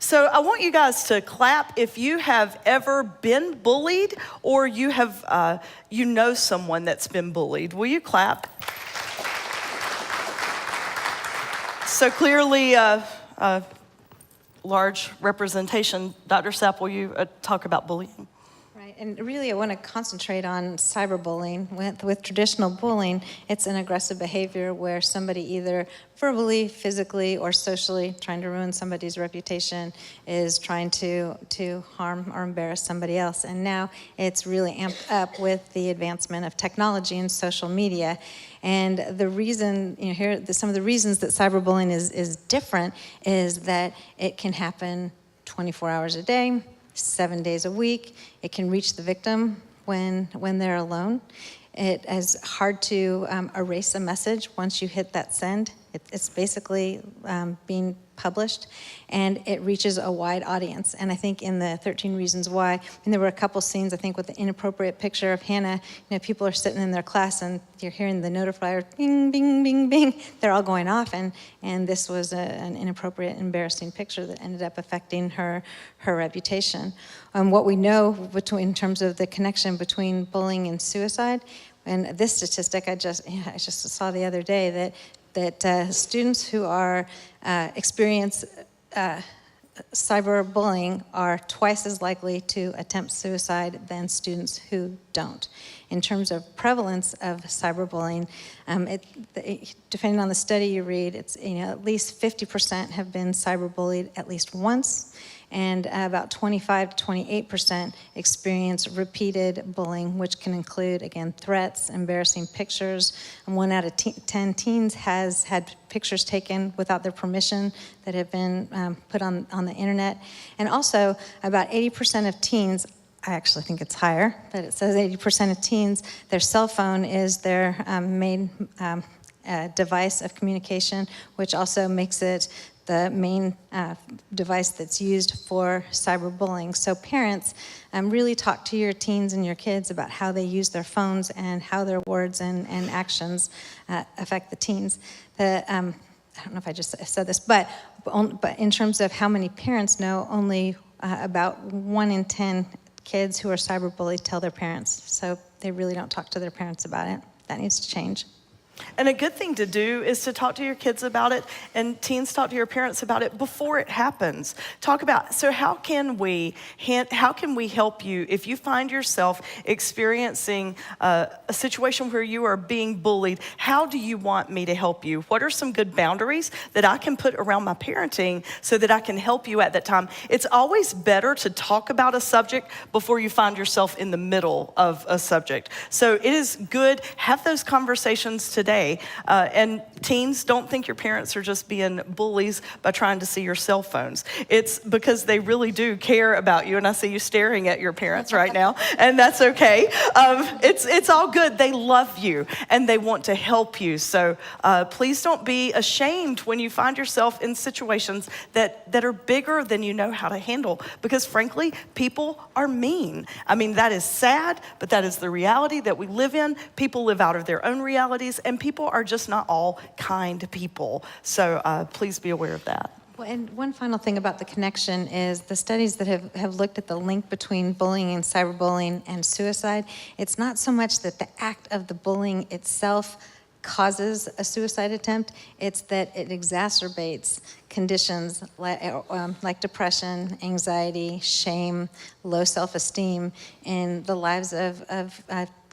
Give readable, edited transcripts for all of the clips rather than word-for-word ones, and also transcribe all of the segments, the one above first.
So I want you guys to clap if you have ever been bullied or you have, you know someone that's been bullied. Will you clap? So clearly, large representation. Dr. Sapp, will you talk about bullying? Right, and really I want to concentrate on cyberbullying. With traditional bullying, it's an aggressive behavior where somebody either verbally, physically, or socially trying to ruin somebody's reputation is trying to harm or embarrass somebody else. And now it's really amped up with the advancement of technology and social media. And the reason, some of the reasons that cyberbullying is different is that it can happen 24 hours a day, 7 days a week. It can reach the victim when they're alone. It is hard to erase a message once you hit that send. It's basically being published, and it reaches a wide audience. And I think in the 13 Reasons Why, there were a couple scenes, I think, with the inappropriate picture of Hannah. People are sitting in their class, and you're hearing the notifier, bing, bing, bing, bing. They're all going off, and this was an inappropriate, embarrassing picture that ended up affecting her reputation. What we know in terms of the connection between bullying and suicide, and this statistic I just saw the other day, that students who experience cyberbullying are twice as likely to attempt suicide than students who don't. In terms of prevalence of cyberbullying, depending on the study you read, it's at least 50% have been cyberbullied at least once, and about 25 to 28% experience repeated bullying, which can include, again, threats, embarrassing pictures. And 1 out of 10 teens has had pictures taken without their permission that have been put on the internet. And also, about 80% of teens, I actually think it's higher, but it says 80% of teens, their cell phone is their main device of communication, which also makes it the main device that's used for cyberbullying. So parents, really talk to your teens and your kids about how they use their phones and how their words and actions affect the teens. I don't know if I just said this, but in terms of how many parents know, only about 1 in 10 kids who are cyberbullied tell their parents. So they really don't talk to their parents about it. That needs to change. And a good thing to do is to talk to your kids about it, and teens, talk to your parents about it before it happens. Talk about, so how can we help you if you find yourself experiencing a situation where you are being bullied? How do you want me to help you? What are some good boundaries that I can put around my parenting so that I can help you at that time? It's always better to talk about a subject before you find yourself in the middle of a subject. So it is good, have those conversations today. And teens, don't think your parents are just being bullies by trying to see your cell phones. It's because they really do care about you. And I see you staring at your parents right now, and that's okay. It's all good. They love you and they want to help you. So please don't be ashamed when you find yourself in situations that are bigger than you know how to handle, because frankly, people are mean. I mean, that is sad, but that is the reality that we live in. People live out of their own realities, and people are just not all kind people. So please be aware of that. Well, and one final thing about the connection is the studies that have looked at the link between bullying and cyberbullying and suicide. It's not so much that the act of the bullying itself causes a suicide attempt, it's that it exacerbates conditions like depression, anxiety, shame, low self-esteem in the lives of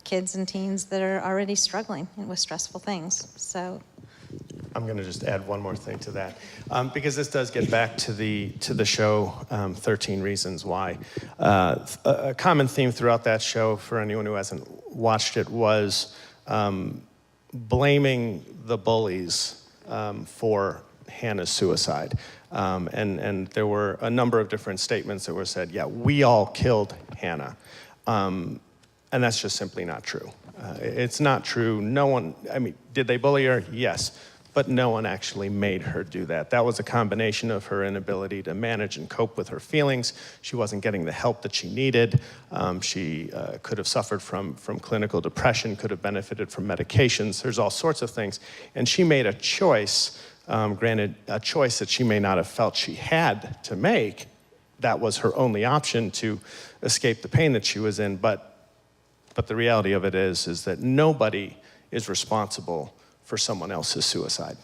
kids and teens that are already struggling with stressful things. So I'm going to just add one more thing to that, because this does get back to the show 13 Reasons Why. A common theme throughout that show, for anyone who hasn't watched it, was blaming the bullies for Hannah's suicide. And there were a number of different statements that were said, yeah, we all killed Hannah. And that's just simply not true. It's not true. No one, I mean, did they bully her? Yes. But no one actually made her do that. That was a combination of her inability to manage and cope with her feelings. She wasn't getting the help that she needed. She could have suffered from clinical depression, could have benefited from medications. There's all sorts of things. And she made a choice Granted, a choice that she may not have felt she had to make. That was her only option to escape the pain that she was in. But the reality of it is that nobody is responsible for someone else's suicide.